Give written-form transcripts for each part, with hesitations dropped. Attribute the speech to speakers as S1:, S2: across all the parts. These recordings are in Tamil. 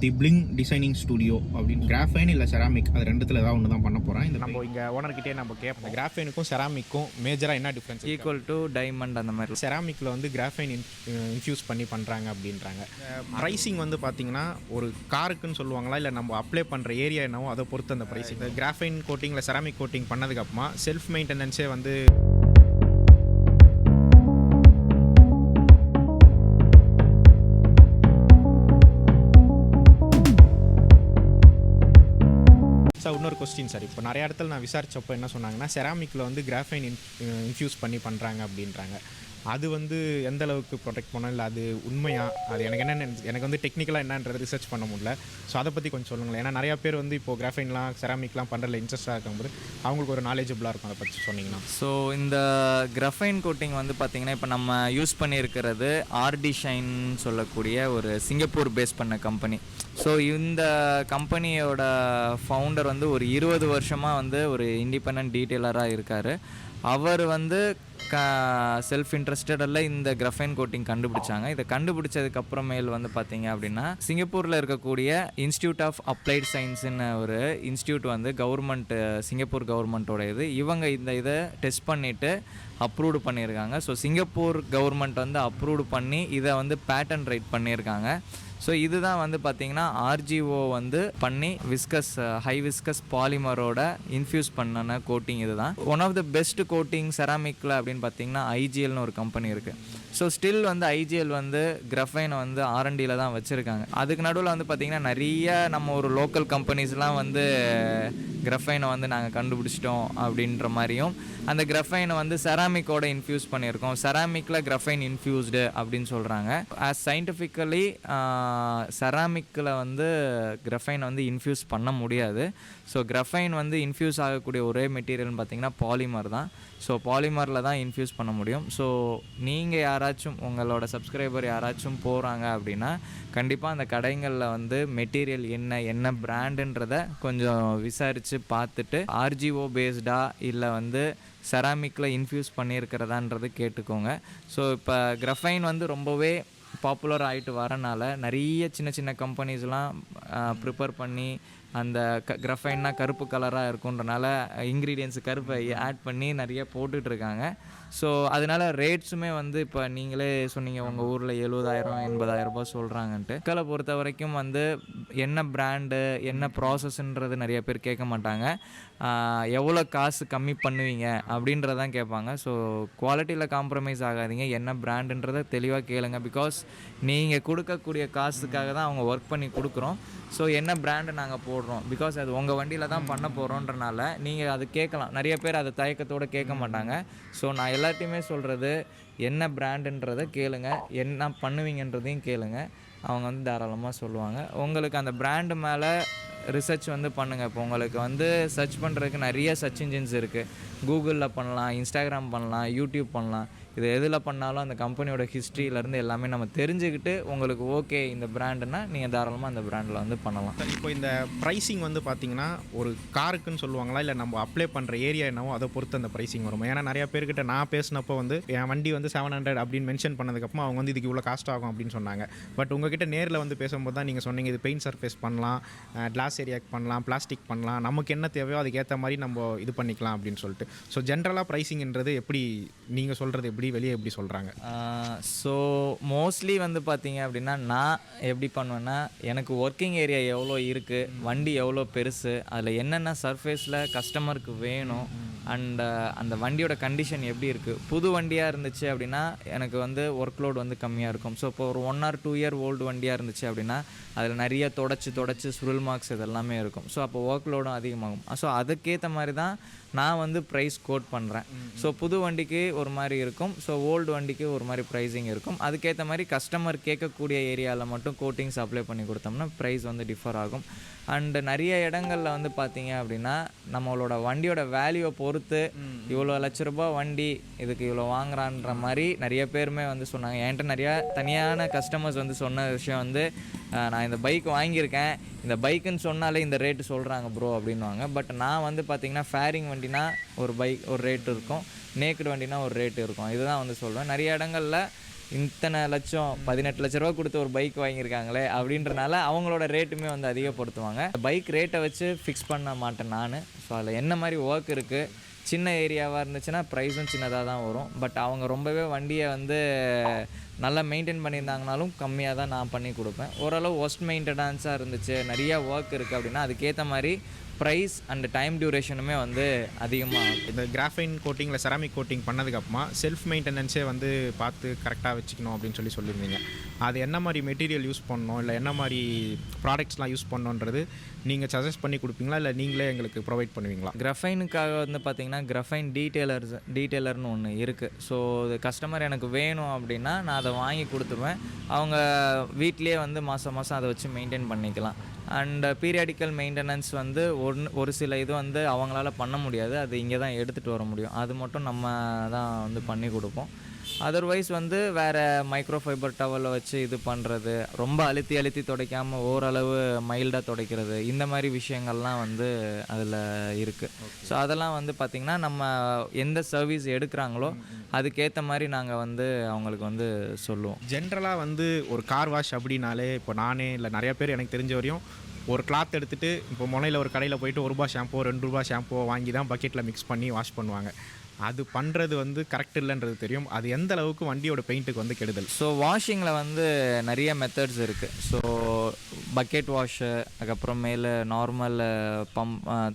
S1: தி பிளிங் டிசைனிங் ஸ்டுடியோ அப்படின்னு கிராஃபைன் இல்லை செராமிக் அது ரெண்டுத்தில் ஏதாவது ஒன்று தான் பண்ண போகிறேன். இந்த
S2: நம்ம இங்கே ஓனர்கிட்டே நம்ம கேட்போம் கிராஃபைனுக்கும் செராமிக்கும் மேஜராக என்ன டிஃப்ரென்ஸ்.
S3: ஈக்குவல் டு டைமண்ட் அந்த மாதிரி.
S2: செராமிக்கில் வந்து கிராஃபைன் இன்ஃப்யூஸ் பண்ணி பண்ணுறாங்க அப்படின்றாங்க. ப்ரைஸிங் வந்து பார்த்தீங்கன்னா ஒரு காருக்குன்னு சொல்லுவாங்களா இல்லை நம்ம அப்ளை பண்ணுற ஏரியா என்னவோ அதை பொறுத்து அந்த ப்ரைஸிங். கிராஃபைன் கோட்டிங்கில் செராமிக் கோட்டிங் பண்ணதுக்கப்புறமா செல்ஃப் மெயின்டெனன்ஸே வந்து இன்னொரு கொஸ்டின் சார், இப்போ நிறைய இடத்துல நான் விசாரிச்சப்போ என்ன சொன்னாங்கன்னா செராமிக்கில் வந்து கிராஃபைன் இன்ஃப்யூஸ் பண்ணி பண்ணுறாங்க அப்படின்றாங்க. அது வந்து எந்த அளவுக்கு ப்ரொடெக்ட் பண்ணோம் இல்லை அது உண்மையா? அது எனக்கு வந்து டெக்னிக்கலாக என்னன்றது ரிசர்ச் பண்ண முடியல. ஸோ அதை பற்றி கொஞ்சம் சொல்லுங்களேன். ஏன்னா நிறையா பேர் வந்து இப்போது கிராஃபைன்லாம் செராமிக்லாம் பண்ணுறதுல இன்ட்ரெஸ்ட்டாக இருக்கும்போது அவங்களுக்கு ஒரு நாலேஜபிளாக இருக்கும். அதை பற்றி சொன்னீங்கன்னா.
S3: ஸோ இந்த கிராஃபைன் கோட்டிங் வந்து பார்த்திங்கன்னா இப்போ நம்ம யூஸ் பண்ணியிருக்கிறது ஆர்டி ஷைன் சொல்லக்கூடிய ஒரு சிங்கப்பூர் பேஸ் பண்ண கம்பெனி. ஸோ இந்த கம்பெனியோட ஃபவுண்டர் வந்து ஒரு 20 வருஷமாக வந்து ஒரு இண்டிபெண்டன்ட் டீட்டெயிலராக இருக்கார். அவர் வந்து செல்ஃப் இன்ட்ரெஸ்டடில் இந்த கிராஃபைன் கோட்டிங் கண்டுபிடிச்சாங்க. இதை கண்டுபிடிச்சதுக்கப்புறமேல் வந்து பார்த்தீங்க அப்படின்னா சிங்கப்பூரில் இருக்கக்கூடிய இன்ஸ்டியூட் ஆஃப் அப்ளைட் சயின்ஸுன்னு ஒரு இன்ஸ்டியூட் வந்து சிங்கப்பூர் கவர்மெண்ட்டோட இவங்க இந்த இதை டெஸ்ட் பண்ணிவிட்டு அப்ரூவ்டு பண்ணியிருக்காங்க. ஸோ சிங்கப்பூர் கவர்மெண்ட் வந்து அப்ரூவ்டு பண்ணி இதை வந்து பேட்டன்ட் ரைட் பண்ணியிருக்காங்க. ஸோ இதுதான் வந்து பார்த்திங்கன்னா ஆர்ஜிஓ வந்து பண்ணி ஹை விஸ்கஸ் பாலிமரோட இன்ஃப்யூஸ் பண்ணன கோட்டிங். இதுதான் one of the best coating செராமிக்கில் அப்படின்னு பார்த்தீங்கன்னா ஐஜிஎல்னு ஒரு கம்பெனி இருக்குது. ஸோ ஸ்டில் வந்து ஐஜிஎல் வந்து கிராஃபைனை வந்து ஆர்என்டியில் தான் வச்சுருக்காங்க. அதுக்கு நடுவில் வந்து பார்த்திங்கன்னா நிறைய நம்ம ஒரு லோக்கல் கம்பெனிஸ்லாம் வந்து கிராஃபைனை வந்து நாங்கள் கண்டுபிடிச்சிட்டோம் அப்படின்ற மாதிரியும் அந்த கிராஃபைனை வந்து செராமிக்கோட இன்ஃப்யூஸ் பண்ணியிருக்கோம், செராமிக்கில் கிராஃபைன் இன்ஃப்யூஸ்டு அப்படின்னு சொல்கிறாங்க. ஆஸ் சயின்டிஃபிக்கலி செராமிக்கில் வந்து கிராஃபைன் வந்து இன்ஃப்யூஸ் பண்ண முடியாது. ஸோ கிராஃபைன் வந்து இன்ஃப்யூஸ் ஆகக்கூடிய ஒரே மெட்டீரியல்னு பார்த்திங்கன்னா பாலிமர் தான். ஸோ பாலிமரில் தான் இன்ஃப்யூஸ் பண்ண முடியும். ஸோ நீங்கள் யாராச்சும் உங்களோட சப்ஸ்கிரைபர் யாராச்சும் போகிறாங்க அப்படின்னா கண்டிப்பாக அந்த கடைகளில் வந்து மெட்டீரியல் என்ன பிராண்டுன்றதை கொஞ்சம் விசாரித்து பார்த்துட்டு ஆர்ஜிஓ பேஸ்டா இல்லை வந்து செராமிக்கில் இன்ஃப்யூஸ் பண்ணியிருக்கிறதான்றது கேட்டுக்கோங்க. ஸோ இப்போ கிராஃபைன் வந்து ரொம்பவே பாப்புலர் ஆகிட்டு வரனால நிறைய சின்ன சின்ன கம்பெனிஸ்லாம் ப்ரிப்பேர் பண்ணி அந்த கிராஃபைன்னா கருப்பு கலராக இருக்குன்றனால இன்க்ரீடியன்ட்ஸ் கருப்பை ஆட் பண்ணி நிறைய போட்டுட்ருக்காங்க. ஸோ அதனால ரேட்ஸுமே வந்து இப்போ நீங்களே சொன்னீங்க உங்கள் ஊரில் 70,000-80,000 ரூபாய் சொல்கிறாங்கன்ட்டு. மக்களை பொறுத்த வரைக்கும் வந்து என்ன பிராண்டு என்ன ப்ராசஸ்ன்றது நிறைய பேர் கேட்க மாட்டாங்க, எவ்வளோ காசு கம்மி பண்ணுவீங்க அப்படின்றதான் கேட்பாங்க. ஸோ குவாலிட்டியில் காம்ப்ரமைஸ் ஆகாதீங்க, என்ன பிராண்டுன்றதை தெளிவாக கேளுங்க. பிகாஸ் நீங்கள் கொடுக்கக்கூடிய காசுக்காக தான் அவங்க ஒர்க் பண்ணி கொடுக்குறோம். ஸோ என்ன பிராண்டு நாங்கள் போடுறோம், பிகாஸ் அது உங்கள் வண்டியில் தான் பண்ண போகிறோன்றனால நீங்கள் அது கேட்கலாம். நிறைய பேர் அதை தயக்கத்தோடு கேட்க மாட்டாங்க. ஸோ நான் எல்லாத்தையுமே சொல்கிறது என்ன பிராண்டுன்றதை கேளுங்க, என்ன பண்ணுவீங்கன்றதையும் கேளுங்க. அவங்க வந்து தாராளமாக சொல்லுவாங்க. உங்களுக்கு அந்த பிராண்டு மேலே ரிசர்ச் வந்து பண்ணுங்கள். இப்போ உங்களுக்கு வந்து சர்ச் பண்ணுறதுக்கு நிறைய சர்ச் இன்ஜின்ஸ் இருக்குது. கூகுளில் பண்ணலாம், இன்ஸ்டாகிராம் பண்ணலாம், யூடியூப் பண்ணலாம். இது எதில் பண்ணாலும் அந்த கம்பெனியோட ஹிஸ்ட்ரியிலேருந்து எல்லாமே நம்ம தெரிஞ்சுக்கிட்டு உங்களுக்கு ஓகே இந்த பிராண்டுனா நீங்கள் தாராளமாக அந்த பிராண்டில் வந்து பண்ணலாம்.
S2: இப்போ இந்த ப்ரைஸிங் வந்து பார்த்திங்கன்னா ஒரு காருக்குன்னு சொல்லுவாங்களா இல்லை நம்ம அப்ளை பண்ணுற ஏரியா என்னவோ அதை பொறுத்து அந்த ப்ரைஸிங் வரும். ஏன்னா நிறையா பேர்கிட்ட நான் பேசினப்போ வந்து என் வண்டி வந்து 700 அப்படின்னு மென்ஷன் பண்ணதுக்கப்புறம் அவங்க வந்து இதுக்கு இவ்வளோ காஸ்ட் ஆகும் அப்படின்னு சொன்னாங்க. பட் உங்ககிட்ட நேரில் வந்து பேசும்போது தான் நீங்கள் சொன்னீங்க இது பெயிண்ட் சர்ஃபேஸ் பண்ணலாம், கிளாஸ் ஏரியாக்கு பண்ணலாம், பிளாஸ்டிக் பண்ணலாம், நமக்கு என்ன தேவையோ அதுக்கேற்ற மாதிரி நம்ம இது பண்ணிக்கலாம் அப்படின்னு சொல்லிட்டு. ஸோ ஜென்ரலாக ப்ரைஸிங்ன்றது எப்படி நீங்கள் சொல்கிறது எப்படி வெளியே எப்படி சொல்கிறாங்க?
S3: ஸோ மோஸ்ட்லி வந்து பார்த்தீங்க அப்படின்னா நான் எப்படி பண்ணுவேன்னா எனக்கு ஒர்க்கிங் ஏரியா எவ்வளோ இருக்குது, வண்டி எவ்வளோ பெருசு, அதில் என்னென்ன சர்ஃபேஸில் கஸ்டமருக்கு வேணும் அண்ட் அந்த வண்டியோட கண்டிஷன் எப்படி இருக்குது. புது வண்டியாக இருந்துச்சு அப்படின்னா எனக்கு வந்து ஒர்க் லோட் வந்து கம்மியாக இருக்கும். ஸோ இப்போ ஒரு 1 or 2 year ஓல்டு வண்டியாக இருந்துச்சு அப்படின்னா அதில் நிறைய தொடச்சி சுருள் மார்க்ஸ் இதெல்லாமே இருக்கும். ஸோ அப்போ ஒர்க் லோடும் அதிகமாகும். ஸோ அதுக்கேற்ற மாதிரி தான் நான் வந்து ப்ரைஸ் கோட் பண்ணுறேன். ஸோ புது வண்டிக்கு ஒரு மாதிரி இருக்கும், ஸோ ஓல்டு வண்டிக்கு ஒரு மாதிரி ப்ரைஸிங் இருக்கும். அதுக்கேற்ற மாதிரி கஸ்டமர் கேட்கக்கூடிய ஏரியாவில் மட்டும் கோட்டிங்ஸ் அப்ளை பண்ணி கொடுத்தோம்னா ப்ரைஸ் வந்து டிஃபர் ஆகும். அண்டு நிறைய இடங்களில் வந்து பார்த்தீங்க அப்படின்னா நம்மளோட வண்டியோட வேல்யூவை பொறுத்து இவ்வளோ லட்ச ரூபாய் வண்டி இதுக்கு இவ்வளோ வாங்குறான்ற மாதிரி நிறைய பேருமே வந்து சொன்னாங்க. என்கிட்ட நிறையா தனியான கஸ்டமர்ஸ் வந்து சொன்ன விஷயம் வந்து நான் இந்த பைக் வாங்கியிருக்கேன், இந்த பைக்குன்னு சொன்னாலே இந்த ரேட்டு சொல்கிறாங்க ப்ரோ அப்படின்வாங்க. பட் நான் வந்து பார்த்திங்கன்னா ஃபேரிங் வண்டினா ஒரு ரேட்டு இருக்கும், நேக்கடு வண்டினா ஒரு ரேட்டு இருக்கும். இதுதான் வந்து சொல்லுவேன். நிறைய இடங்களில் இத்தனை லட்சம் 18 லட்ச ரூபா கொடுத்து ஒரு பைக் வாங்கியிருக்காங்களே அப்படின்றனால அவங்களோட ரேட்டுமே வந்து அதிகப்படுத்துவாங்க. பைக் ரேட்டை வச்சு ஃபிக்ஸ் பண்ண மாட்டேன் நான். ஸோ அதில் என்ன மாதிரி ஒர்க் இருக்குது, சின்ன ஏரியாவாக இருந்துச்சுன்னா ப்ரைஸும் சின்னதாக தான் வரும். பட் அவங்க ரொம்பவே வண்டியை வந்து நல்லா மெயின்டைன் பண்ணியிருந்தாங்கனாலும் கம்மியாக தான் நான் பண்ணி கொடுப்பேன். ஓரளவு ஒஸ்ட் மெயின்டெனன்ஸாக இருந்துச்சு, நிறையா ஒர்க் இருக்குது அப்படின்னா அதுக்கேற்ற மாதிரி ப்ரைஸ் அண்ட் டைம் டியூரேஷனுமே வந்து அதிகமாக.
S2: இந்த கிராஃபைன் கோட்டிங்கில் செராமிக் கோட்டிங் பண்ணதுக்கப்புறமா செல்ஃப் மெயின்டெனன்ஸே வந்து பார்த்து கரெக்டாக வச்சுக்கணும் அப்படின்னு சொல்லியிருந்தீங்க. அது என்ன மாதிரி மெட்டீரியல் யூஸ் பண்ணணும், இல்லை என்ன மாதிரி ப்ராடக்ட்ஸ்லாம் யூஸ் பண்ணணுன்றது நீங்கள் சஜஸ்ட் பண்ணி கொடுப்பீங்களா, இல்லை நீங்களே எங்களுக்கு ப்ரொவைட் பண்ணுவீங்களா?
S3: கிராஃபைனுக்காக வந்து பார்த்திங்கன்னா கிராஃபைன் டீட்டெயிலர்னு ஒன்று இருக்குது. ஸோ இது கஸ்டமர் எனக்கு வேணும் அப்படின்னா நான் அதை வாங்கி கொடுத்துருவேன். அவங்க வீட்லேயே வந்து மாதம் அதை வச்சு மெயின்டைன் பண்ணிக்கலாம். அண்ட் பீரியாடிக்கல் மெயின்டெனன்ஸ் வந்து ஒரு சில இது வந்து அவங்களால பண்ண முடியாது, அது இங்கே தான் எடுத்துகிட்டு வர முடியும். அது மட்டும் நம்ம தான் வந்து பண்ணி கொடுப்போம். அதர்வைஸ் வந்து வேறு மைக்ரோ ஃபைபர் டவலை வச்சு இது பண்ணுறது, ரொம்ப அழுத்தி துடைக்காமல் ஓரளவு மைல்டாக துடைக்கிறது, இந்த மாதிரி விஷயங்கள்லாம் வந்து அதில் இருக்குது. ஸோ அதெல்லாம் வந்து பார்த்திங்கன்னா நம்ம எந்த சர்வீஸ் எடுக்கிறாங்களோ அதுக்கேற்ற மாதிரி நாங்கள் வந்து அவங்களுக்கு வந்து சொல்லுவோம்.
S2: ஜென்ரலாக வந்து ஒரு கார் வாஷ் அப்படின்னாலே இப்போ நானே இல்லை நிறைய பேர் எனக்கு தெரிஞ்ச வரையும் ஒரு கிளாத் எடுத்துகிட்டு இப்போ முனையில் ஒரு கடையில் போயிட்டு ₹1 ஷாம்போ ₹2 ஷாம்போ வாங்கி தான் பக்கெட்டில் மிக்ஸ் பண்ணி வாஷ் பண்ணுவாங்க. அது பண்ணுறது வந்து கரெக்ட் இல்லைன்றது தெரியும். அது எந்த அளவுக்கு வண்டியோட பெயிண்ட்டுக்கு வந்து கெடுதல்.
S3: ஸோ வாஷிங்கில் வந்து நிறைய மெத்தட்ஸ் இருக்குது. ஸோ பக்கெட் வாஷு, அதுக்கப்புறம் மேலே நார்மல்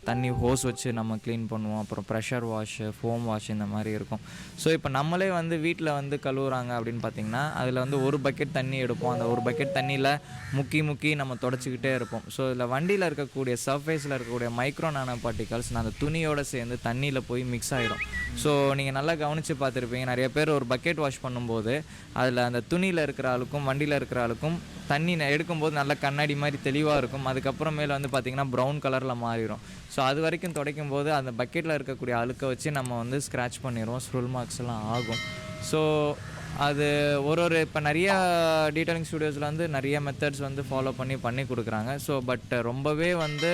S3: தண்ணி ஹோஸ் வச்சு நம்ம க்ளீன் பண்ணுவோம். அப்புறம் ப்ரெஷர் வாஷு, ஃபோம் வாஷ், இந்த மாதிரி இருக்கும். ஸோ இப்போ நம்மளே வந்து வீட்டில் வந்து கழுவுறாங்க அப்படின்னு பார்த்திங்கன்னா அதில் வந்து ஒரு பக்கெட் தண்ணி எடுப்போம். அந்த ஒரு பக்கெட் தண்ணியில் முக்கி நம்ம தொடச்சிக்கிட்டே இருப்போம். ஸோ இதில் வண்டியில் இருக்கக்கூடிய சர்ஃபேஸில் இருக்கக்கூடிய மைக்ரோ நானோ பார்ட்டிகல்ஸ் அந்த துணியோடு சேர்ந்து தண்ணியில் போய் மிக்ஸ் ஆகிடும். ஸோ நீங்கள் நல்லா கவனித்து பார்த்துருப்பீங்க, நிறைய பேர் ஒரு பக்கெட் வாஷ் பண்ணும்போது அதில் அந்த துணியில் இருக்கிற ஆளுக்கும் வண்டியில் இருக்கிற ஆளுக்கும் தண்ணி எடுக்கும்போது நல்லா கண்ணாடி மாதிரி தெளிவாக இருக்கும். அதுக்கப்புறமேல வந்து பார்த்திங்கன்னா ப்ரௌன் கலரில் மாறிடும். ஸோ அது வரைக்கும் துடைக்கும் போது அந்த பக்கெட்டில் இருக்கக்கூடிய அழுக்கை வச்சு நம்ம வந்து ஸ்க்ராட்ச் பண்ணிடுவோம், ஸ்க்ரூல் மார்க்ஸ் எல்லாம் ஆகும். ஸோ அது ஒரு இப்போ நிறையா டீட்டெயிலிங் ஸ்டுடியோஸில் வந்து நிறைய மெத்தட்ஸ் வந்து ஃபாலோ பண்ணி கொடுக்குறாங்க. ஸோ பட் ரொம்பவே வந்து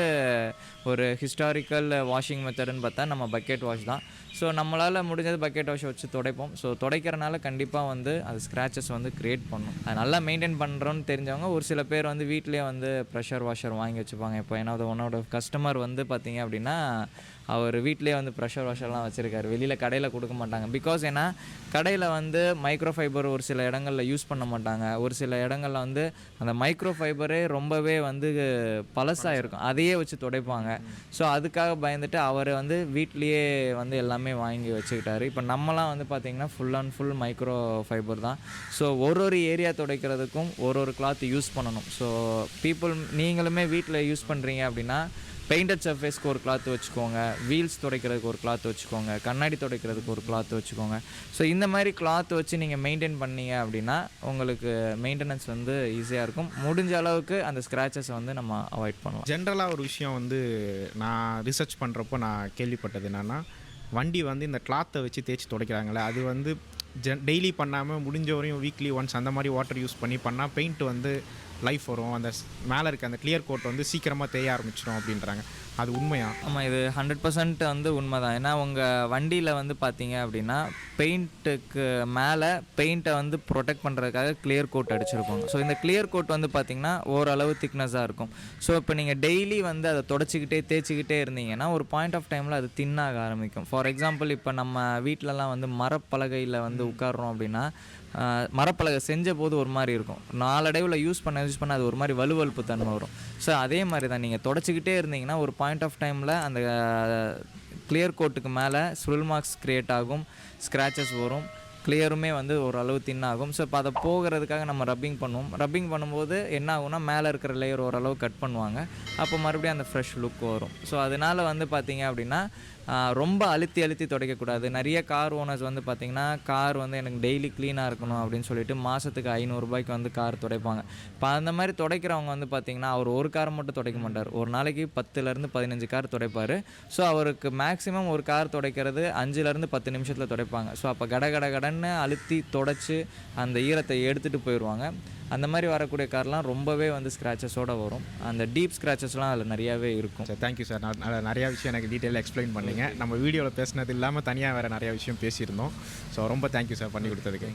S3: ஒரு ஹிஸ்டாரிக்கல் வாஷிங் மெத்தடுன்னு பார்த்தா நம்ம பக்கெட் வாஷ் தான். ஸோ நம்மளால் முடிஞ்சது பக்கெட் வாஷ் வச்சு துடைப்போம். ஸோ துடைக்கிறனால கண்டிப்பாக வந்து அது ஸ்க்ராச்சஸ் வந்து க்ரியேட் பண்ணும். அது நல்லா மெயின்டைன் பண்ணுறோன்னு தெரிஞ்சவங்க ஒரு சில பேர் வந்து வீட்டிலே வந்து ப்ரெஷர் வாஷர் வாங்கி வச்சுப்பாங்க. இப்போ ஒன்னோட கஸ்டமர் வந்து பார்த்திங்க அப்படின்னா அவர் வீட்டிலே வந்து ப்ரெஷர் வாஷர்லாம் வச்சுருக்காரு, வெளியில் கடையில் கொடுக்க மாட்டாங்க. பிகாஸ் ஏன்னா கடையில் வந்து மைக்ரோ ஃபைபர் ஒரு சில இடங்களில் யூஸ் பண்ண மாட்டாங்க. ஒரு சில இடங்களில் வந்து அந்த மைக்ரோ ஃபைபரே ரொம்பவே வந்து பழசாக இருக்கும், அதையே வச்சு துடைப்பாங்க. ஸோ அதுக்காக பயந்துட்டு அவர் வந்து வீட்லேயே வந்து எல்லாமே வாங்கி வச்சுக்கிட்டாரு. இப்போ நம்மலாம் வந்து பார்த்திங்கன்னா full and full micro fibre தான். ஸோ ஒரு ஏரியா துடைக்கிறதுக்கும் ஒரு கிளாத் யூஸ் பண்ணணும். ஸோ நீங்களுமே வீட்டில் யூஸ் பண்ணுறீங்க அப்படின்னா பெயிண்டட் சர்ஃபேஸ்க்கு ஒரு கிளாத் வச்சுக்கோங்க, வீல்ஸ் துடைக்கிறதுக்கு ஒரு கிளாத் வச்சுக்கோங்க, கண்ணாடி துடைக்கிறதுக்கு ஒரு கிளாத் வச்சுக்கோங்க. ஸோ இந்த மாதிரி கிளாத் வச்சு நீங்கள் மெயின்டைன் பண்ணீங்க அப்படின்னா உங்களுக்கு மெயின்டெனன்ஸ் வந்து ஈஸியாக இருக்கும். முடிஞ்ச அளவுக்கு அந்த ஸ்க்ராச்சஸை வந்து நம்ம அவாய்ட் பண்ணலாம்.
S2: ஜென்ரலாக ஒரு விஷயம் வந்து நான் ரிசர்ச் பண்ணுறப்போ நான் கேள்விப்பட்டது என்னென்னா, வண்டி வந்து இந்த கிளாத்தை வச்சு தேய்ச்சி துடைக்கிறாங்களே, அது வந்து டெய்லி பண்ணாமல் முடிஞ்ச வரையும் வீக்லி ஒன்ஸ் அந்த மாதிரி வாட்டர் யூஸ் பண்ணால் பெயிண்ட் வந்து லைஃப் வரும், அந்த மேலே இருக்க அந்த கிளியர் கோட் வந்து சீக்கிரமாக தேய ஆரம்பிச்சிடும் அப்படின்றாங்க. அது உண்மையா?
S3: ஆமாம், இது 100% வந்து உண்மை தான். ஏன்னா உங்கள் வண்டியில் வந்து பார்த்தீங்க அப்படின்னா பெயிண்ட்டுக்கு மேலே பெயிண்ட்டை வந்து ப்ரொடெக்ட் பண்ணுறதுக்காக கிளியர் கோட் அடிச்சிருப்பாங்க. ஸோ இந்த கிளியர் கோட் வந்து பார்த்திங்கன்னா ஓரளவு திக்னஸாக இருக்கும். ஸோ இப்போ நீங்கள் டெய்லி வந்து அதை தேய்ச்சிக்கிட்டே இருந்தீங்கன்னா ஒரு பாயிண்ட் ஆஃப் டைமில் அது தின்னாக ஆரம்பிக்கும். ஃபார் எக்ஸாம்பிள் இப்போ நம்ம வீட்டிலலாம் வந்து மரப்பலகையில் வந்து உட்கார்றோம் அப்படின்னா மரப்பலகை செஞ்ச போது ஒரு மாதிரி இருக்கும், நாளடைவில் யூஸ் பண்ண அது ஒரு மாதிரி வலுவழுப்பு தன்மை வரும். ஸோ அதே மாதிரி தான் நீங்கள் தொடச்சிக்கிட்டே இருந்தீங்கன்னா ஒரு பாயிண்ட் ஆஃப் டைமில் அந்த கிளியர் கோட்டுக்கு மேலே ஸ்க்ரூல் மார்க்ஸ் க்ரியேட் ஆகும், ஸ்க்ராச்சஸ் வரும், கிளியருமே வந்து ஓரளவு தின்னாகும். ஸோ இப்போ அதை போகிறதுக்காக நம்ம ரப்பிங் பண்ணும்போது என்ன ஆகும்னா மேலே இருக்கிற லேயர் ஓரளவு கட் பண்ணுவாங்க, அப்போ மறுபடியும் அந்த ஃப்ரெஷ் லுக் வரும். ஸோ அதனால் வந்து பார்த்திங்க அப்படின்னா ரொம்ப அழுத்தி துடைக்கக்கூடாது. நிறைய கார் ஓனர்ஸ் வந்து பார்த்திங்கன்னா கார் வந்து எனக்கு டெய்லி க்ளீனாக இருக்கணும் அப்படின்னு சொல்லிட்டு மாதத்துக்கு ₹500 வந்து கார் துடைப்பாங்க. இப்போ அந்த மாதிரி துடைக்கிறவங்க வந்து பார்த்திங்கன்னா அவர் ஒரு கார் மட்டும் துடைக்க மாட்டார், ஒரு நாளைக்கு 10லேருந்து 15 கார் துடைப்பார். ஸோ அவருக்கு மேக்ஸிமம் ஒரு கார் துடைக்கிறது 5லேருந்து 10 நிமிஷத்தில் துடைப்பாங்க. ஸோ அப்போ கடன்னு அழுத்தி துடைச்சி அந்த ஈரத்தை எடுத்துகிட்டு போயிடுவாங்க. அந்த மாதிரி வரக்கூடிய கார்லாம் ரொம்பவே வந்து ஸ்க்ராச்சஸோடு வரும். அந்த டீப் ஸ்க்ராச்சஸ்லாம் அதில் நிறையாவே இருக்கும்.
S2: Sir thank you sir. நான் நிறையா விஷயம் எனக்கு டீட்டெயிலாக எக்ஸ்பிளைன் பண்ணிங்க. நம்ம வீடியோவில் பேசினது இல்லாமல் தனியாக வேறு நிறையா விஷயம் பேசியிருந்தோம். ஸோ ரொம்ப தேங்க்யூ சார் பண்ணி கொடுத்ததுக்கு.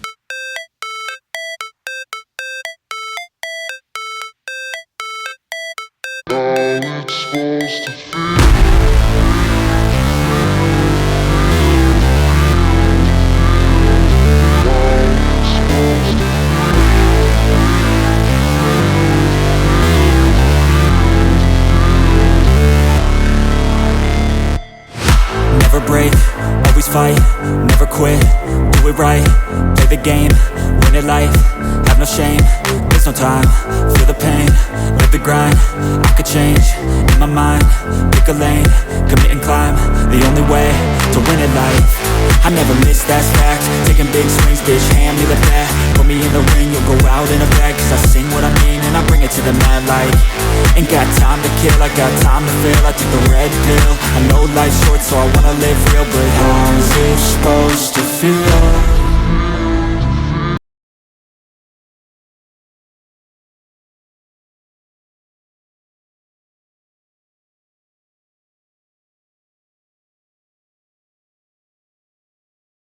S4: it's supposed to feel.
S5: Never break, always fight, never quit, do it right, play the game, win it life, have no shame, there's no time, feel the pain, live the grind, I could change, in my mind, pick a lane, commit and climb, the only way to win it life. I never miss, that's fact, taking big swings, bitch, hand me the bat, put me in the ring, you'll go out in a bag, cause I sing what I mean and I bring it to the mad light. Ain't got time to kill, I got time to feel, I took the red pill, I know life's short so I wanna live real, but how's it supposed to feel?